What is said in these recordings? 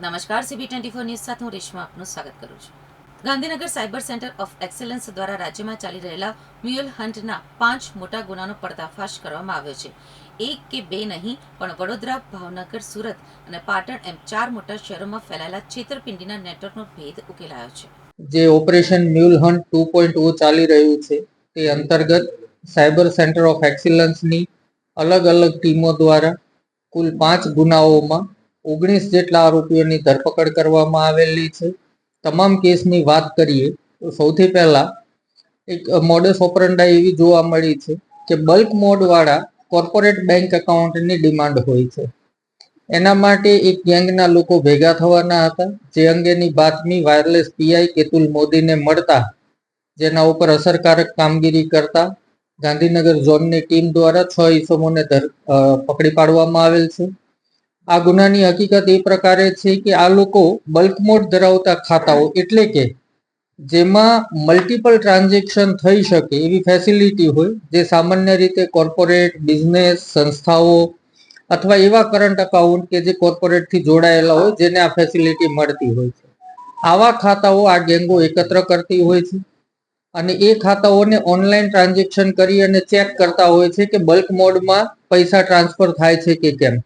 નમસ્કાર, CB24 news સાથે હું રેશમા આપનું સ્વાગત કરું છું. Gandhinagar cyber centre of excellence દ્વારા રાજ્યમાં ચાલી રહેલા મ્યુલ હન્ટના 5 મોટા ગુનાનો પર્દાફાશ કરવામાં આવ્યો છે. એક કે બે નહીં, પણ વડોદરા, ભાવનગર, સુરત અને પાટણ એમ 4 મોટા શહેરોમાં ફેલાયેલા છેતરપિંડીના નેટવર્કનો ભેદ ઉકેલાયો છે. જે ઓપરેશન મ્યુલ હન્ટ 2.0 ચાલી રહ્યું છે તે અંતર્ગત સાયબર સેન્ટર ઓફ એક્સિલન્સની અલગ અલગ ટીમો દ્વારા કુલ 5 ગુનાઓમાં 19 જેટલા આરોપીઓની ધરપકડ કરવામાં આવેલી છે. તમામ કેસની વાત કરીએ તો સૌથી પહેલા એક મોડસ ઓપરન્ડા એવી જોવા મળી છે કે બલ્ક મોડવાળા કોર્પોરેટ બેંક એકાઉન્ટની ડિમાન્ડ હોય છે. એના માટે એક ગેંગના લોકો ભેગા થવાના હતા, જે અંગેની બાતમી વાયરલેસ પીઆઈ કેતુલ મોદીને મળતા જેના ઉપર અસરકારક કામગીરી કરતા ગાંધીનગર ઝોનની ટીમ દ્વારા 6 ઈસમોને પકડી પાડવામાં આવેલ છે. આ ગુનાની હકીકત એ પ્રકારે છે કે આ લોકો બલ્ક મોડ ધરાવતા ખાતાઓ, એટલે કે જેમાં મલ્ટિપલ ટ્રાન્ઝેક્શન થઈ શકે એવી ફેસિલિટી હોય, જે સામાન્ય રીતે કોર્પોરેટ, બિઝનેસ, સંસ્થાઓ અથવા એવા કરંટ અકાઉન્ટ કે જે કોર્પોરેટથી જોડાયેલા હોય જેને આ ફેસિલિટી મળતી હોય છે. આવા ખાતાઓ આ ગેંગો એકત્ર કરતી હોય છે અને એ ખાતાઓને ઓનલાઈન ટ્રાન્ઝેક્શન કરી અને ચેક કરતા હોય છે કે બલ્ક મોડમાં પૈસા ટ્રાન્સફર થાય છે કે કેમ.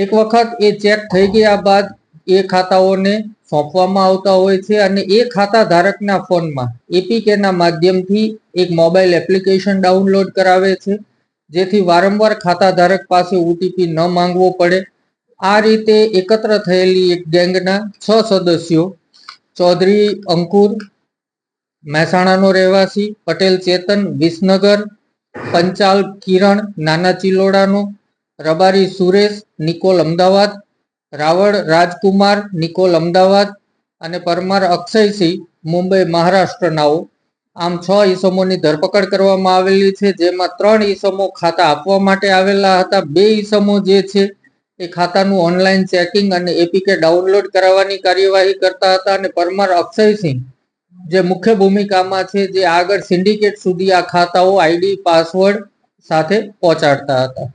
એક વખત એ ચેક થઈ ગયા બાદ એ ખાતાઓને સોંપવામાં આવતા હોય છે અને એ ખાતા ધારકના ફોનમાં એપીકેના માધ્યમથી એક મોબાઈલ એપ્લિકેશન ડાઉનલોડ કરાવે છે, જેથી વારંવાર ખાતા ધારક પાસે ઓટીપી ન માંગવો પડે. આ રીતે એકત્ર થયેલી એક ગેંગના 6 સદસ્યો ચૌધરી અંકુર, મહેસાણાનો રહેવાસી, પટેલ ચેતન, વિસનગર, પંચાલ કિરણ, નાના ચિલોડાનો, રબારી સુરેશ, નિકોલ અમદાવાદ, રાવળ રાજકુમાર, નિકોલ અમદાવાદ અને પરમાર અક્ષયસિંહ, મુંબઈ મહારાષ્ટ્રનાઓ. આમ 6 ઈસમોની ધરપકડ કરવામાં આવેલી છે, જેમાં 3 ઈસમો ખાતા આપવા માટે આવેલા હતા. 2 ઈસમો જે છે એ ખાતાનું ઓનલાઈન ચેકિંગ અને એપીકે ડાઉનલોડ કરાવવાની કાર્યવાહી કરતા હતા અને પરમાર અક્ષયસિંહ જે મુખ્ય ભૂમિકામાં છે, જે આગળ સિન્ડિકેટ સુધી આ ખાતાઓ આઈડી પાસવર્ડ સાથે પહોંચાડતા હતા.